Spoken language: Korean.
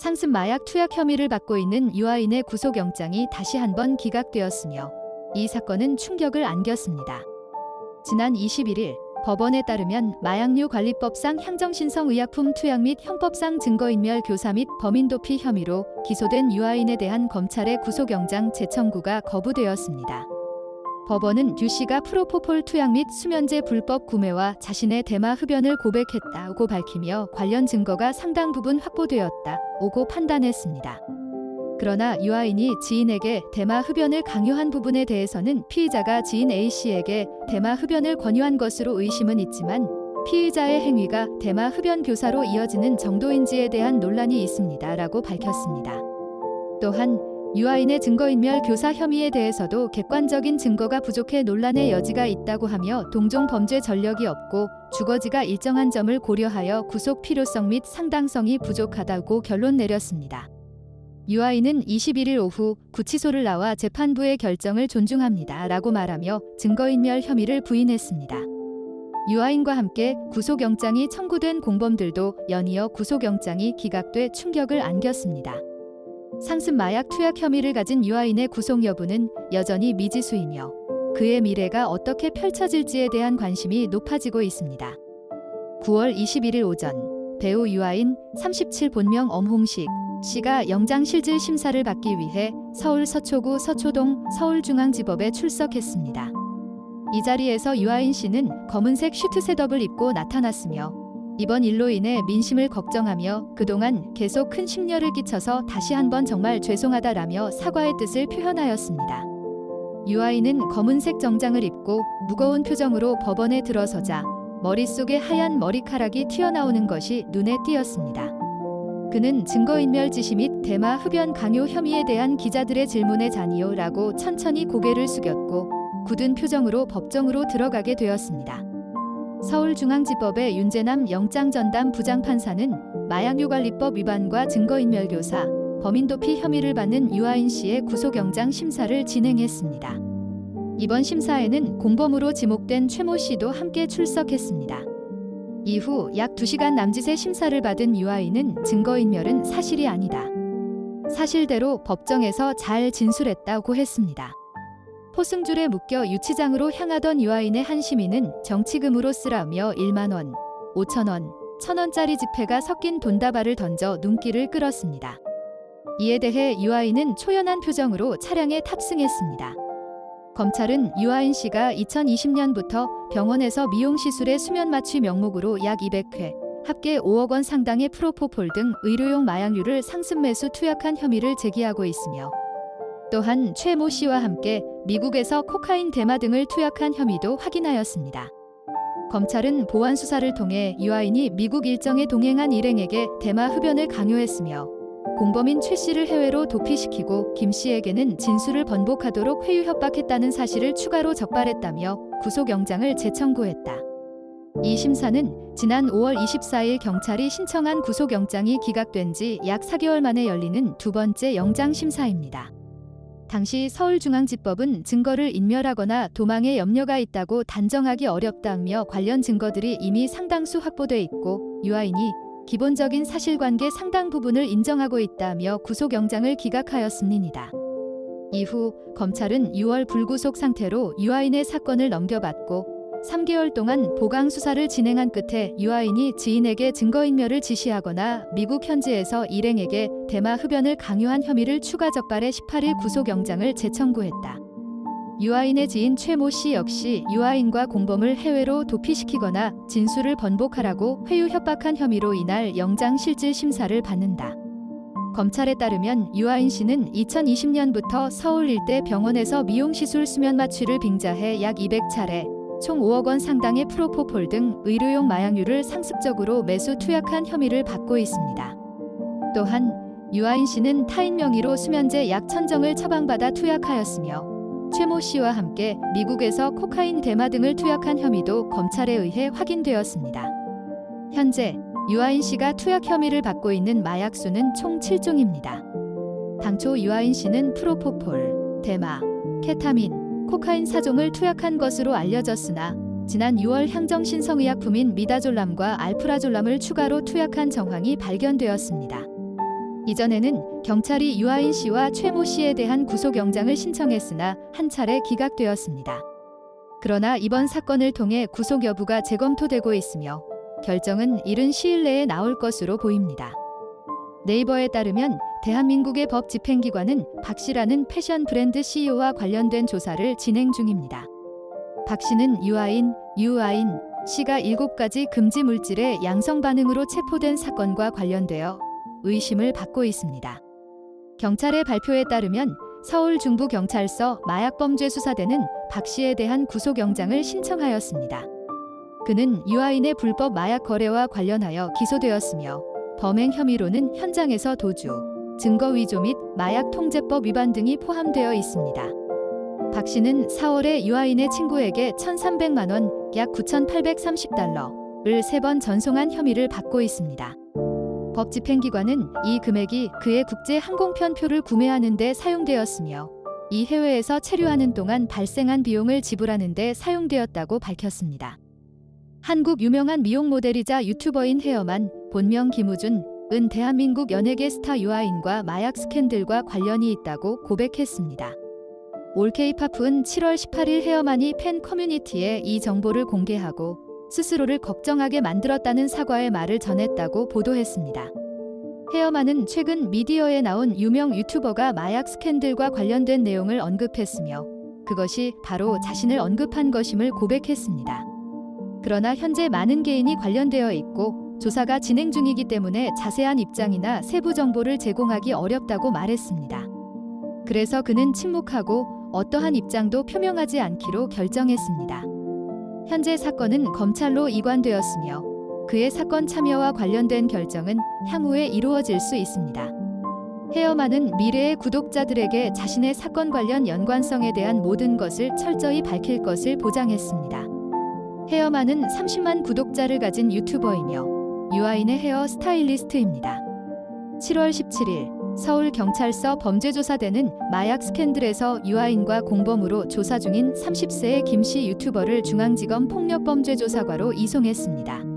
상습 마약 투약 혐의를 받고 있는 유아인의 구속영장이 다시 한번 기각되었으며 이 사건은 충격을 안겼습니다. 지난 21일 법원에 따르면 마약류 관리법상 향정신성 의약품 투약 및 형법상 증거인멸 교사 및 범인도피 혐의로 기소된 유아인에 대한 검찰의 구속영장 재청구가 거부되었습니다. 법원은 유 씨가 프로포폴 투약 및 수면제 불법 구매와 자신의 대마 흡연을 고백했다고 밝히며 관련 증거가 상당 부분 확보되었다고 판단했습니다. 그러나 유아인이 지인에게 대마 흡연을 강요한 부분에 대해서는 피의자가 지인 A씨에게 대마 흡연을 권유한 것으로 의심은 있지만 피의자의 행위가 대마 흡연 교사로 이어지는 정도인지에 대한 논란이 있습니다라고 밝혔습니다. 또한 유아인의 증거인멸 교사 혐의에 대해서도 객관적인 증거가 부족해 논란의 여지가 있다고 하며 동종 범죄 전력이 없고 주거지가 일정한 점을 고려하여 구속 필요성 및 상당성이 부족하다고 결론 내렸습니다. 유아인은 21일 오후 구치소를 나와 재판부의 결정을 존중합니다 라고 말하며 증거인멸 혐의를 부인했습니다. 유아인과 함께 구속영장이 청구된 공범들도 연이어 구속영장이 기각돼 충격을 안겼습니다. 상습 마약 투약 혐의를 가진 유아인의 구속 여부는 여전히 미지수이며 그의 미래가 어떻게 펼쳐질지에 대한 관심이 높아지고 있습니다. 9월 21일 오전 배우 유아인 37 본명 엄홍식 씨가 영장실질 심사를 받기 위해 서울 서초구 서초동 서울중앙지법에 출석했습니다. 이 자리에서 유아인 씨는 검은색 슈트 셋업을 입고 나타났으며 이번 일로 인해 민심을 걱정하며 그동안 계속 큰 심려를 끼쳐서 다시 한번 정말 죄송하다라며 사과의 뜻을 표현하였습니다. 유아인은 검은색 정장을 입고 무거운 표정으로 법원에 들어서자 머릿속에 하얀 머리카락이 튀어나오는 것이 눈에 띄었습니다. 그는 증거인멸 지시 및 대마 흡연 강요 혐의에 대한 기자들의 질문에 자니요라고 천천히 고개를 숙였고 굳은 표정으로 법정으로 들어가게 되었습니다. 서울중앙지법의 윤재남 영장전담 부장판사는 마약류관리법 위반과 증거인멸교사, 범인도피 혐의를 받는 유아인 씨의 구속영장 심사를 진행했습니다. 이번 심사에는 공범으로 지목된 최모 씨도 함께 출석했습니다. 이후 약 2시간 남짓의 심사를 받은 유아인은 증거인멸은 사실이 아니다. 사실대로 법정에서 잘 진술했다고 했습니다. 포승줄에 묶여 유치장으로 향하던 유아인의 한 시민은 정치금으로 쓰라며 1만원, 5천원, 1,000원짜리 지폐가 섞인 돈다발을 던져 눈길을 끌었습니다. 이에 대해 유아인은 초연한 표정으로 차량에 탑승했습니다. 검찰은 유아인 씨가 2020년부터 병원에서 미용시술의 수면 마취 명목으로 약 200회, 합계 5억 원 상당의 프로포폴 등 의료용 마약류를 상습 매수 투약한 혐의를 제기하고 있으며 또한 최모 씨와 함께 미국에서 코카인 대마 등을 투약한 혐의도 확인하였습니다. 검찰은 보완 수사를 통해 유아인이 미국 일정에 동행한 일행에게 대마 흡연을 강요했으며 공범인 최 씨를 해외로 도피시키고 김 씨에게는 진술을 번복하도록 회유 협박했다는 사실을 추가로 적발했다며 구속영장을 재청구했다. 이 심사는 지난 5월 24일 경찰이 신청한 구속영장이 기각된 지 약 4개월 만에 열리는 두 번째 영장심사입니다. 당시 서울중앙지법은 증거를 인멸하거나 도망의 염려가 있다고 단정하기 어렵다며 관련 증거들이 이미 상당수 확보돼 있고 유아인이 기본적인 사실관계 상당 부분을 인정하고 있다며 구속영장을 기각하였습니다. 이후 검찰은 6월 불구속 상태로 유아인의 사건을 넘겨받고 3개월 동안 보강 수사를 진행한 끝에 유아인이 지인에게 증거인멸을 지시하거나 미국 현지에서 일행에게 대마 흡연을 강요한 혐의를 추가 적발해 18일 구속영장을 재청구했다. 유아인의 지인 최모 씨 역시 유아인과 공범을 해외로 도피시키거나 진술을 번복하라고 회유 협박한 혐의로 이날 영장실질 심사를 받는다. 검찰에 따르면 유아인 씨는 2020년부터 서울 일대 병원에서 미용시술 수면 마취를 빙자해 약 200차례, 총 5억 원 상당의 프로포폴 등 의료용 마약류를 상습적으로 매수 투약한 혐의를 받고 있습니다. 또한 유아인 씨는 타인 명의로 수면제 약 1,000정을 처방받아 투약하였으며 최모 씨와 함께 미국에서 코카인 대마 등을 투약한 혐의도 검찰에 의해 확인되었습니다. 현재 유아인 씨가 투약 혐의를 받고 있는 마약수는 총 7종입니다. 당초 유아인 씨는 프로포폴, 대마, 케타민, 코카인 4종을 투약한 것으로 알려졌으나 지난 6월 향정신성의약품인 미다졸람과 알프라졸람을 추가로 투약한 정황이 발견되었습니다. 이전에는 경찰이 유아인 씨와 최모 씨에 대한 구속영장을 신청했으나 한 차례 기각되었습니다. 그러나 이번 사건을 통해 구속 여부가 재검토되고 있으며 결정은 이른 시일 내에 나올 것으로 보입니다. 네이버에 따르면 대한민국의 법 집행기관은 박 씨라는 패션 브랜드 CEO와 관련된 조사를 진행 중입니다. 박 씨는 유아인 씨가 7가지 금지 물질의 양성 반응으로 체포된 사건과 관련되어 의심을 받고 있습니다. 경찰의 발표에 따르면 서울 중부경찰서 마약범죄수사대는 박 씨에 대한 구속영장을 신청하였습니다. 그는 유아인의 불법 마약 거래와 관련하여 기소되었으며 범행 혐의로는 현장에서 도주, 증거 위조 및 마약 통제법 위반 등이 포함되어 있습니다. 박 씨는 4월에 유아인의 친구에게 1,300만 원, 약 9,830달러를 3번 전송한 혐의를 받고 있습니다. 법 집행기관은 이 금액이 그의 국제 항공편표를 구매하는 데 사용되었으며 이 해외에서 체류하는 동안 발생한 비용을 지불하는 데 사용되었다고 밝혔습니다. 한국 유명한 미용 모델이자 유튜버인 헤어만, 본명 김우준은 대한민국 연예계 스타 유아인과 마약 스캔들과 관련이 있다고 고백했습니다. 올 K-팝은 7월 18일 헤어만이 팬 커뮤니티에 이 정보를 공개하고 스스로를 걱정하게 만들었다는 사과의 말을 전했다고 보도했습니다. 헤어만은 최근 미디어에 나온 유명 유튜버가 마약 스캔들과 관련된 내용을 언급했으며 그것이 바로 자신을 언급한 것임을 고백했습니다. 그러나 현재 많은 개인이 관련되어 있고 조사가 진행 중이기 때문에 자세한 입장이나 세부 정보를 제공하기 어렵다고 말했습니다. 그래서 그는 침묵하고 어떠한 입장도 표명하지 않기로 결정했습니다. 현재 사건은 검찰로 이관되었으며 그의 사건 참여와 관련된 결정은 향후에 이루어질 수 있습니다. 헤어만은 미래의 구독자들에게 자신의 사건 관련 연관성에 대한 모든 것을 철저히 밝힐 것을 보장했습니다. 헤어만은 30만 구독자를 가진 유튜버이며 유아인의 헤어 스타일리스트입니다. 7월 17일 서울경찰서 범죄조사대는 마약 스캔들에서 유아인과 공범으로 조사 중인 30세의 김씨 유튜버를 중앙지검 폭력범죄조사과로 이송했습니다.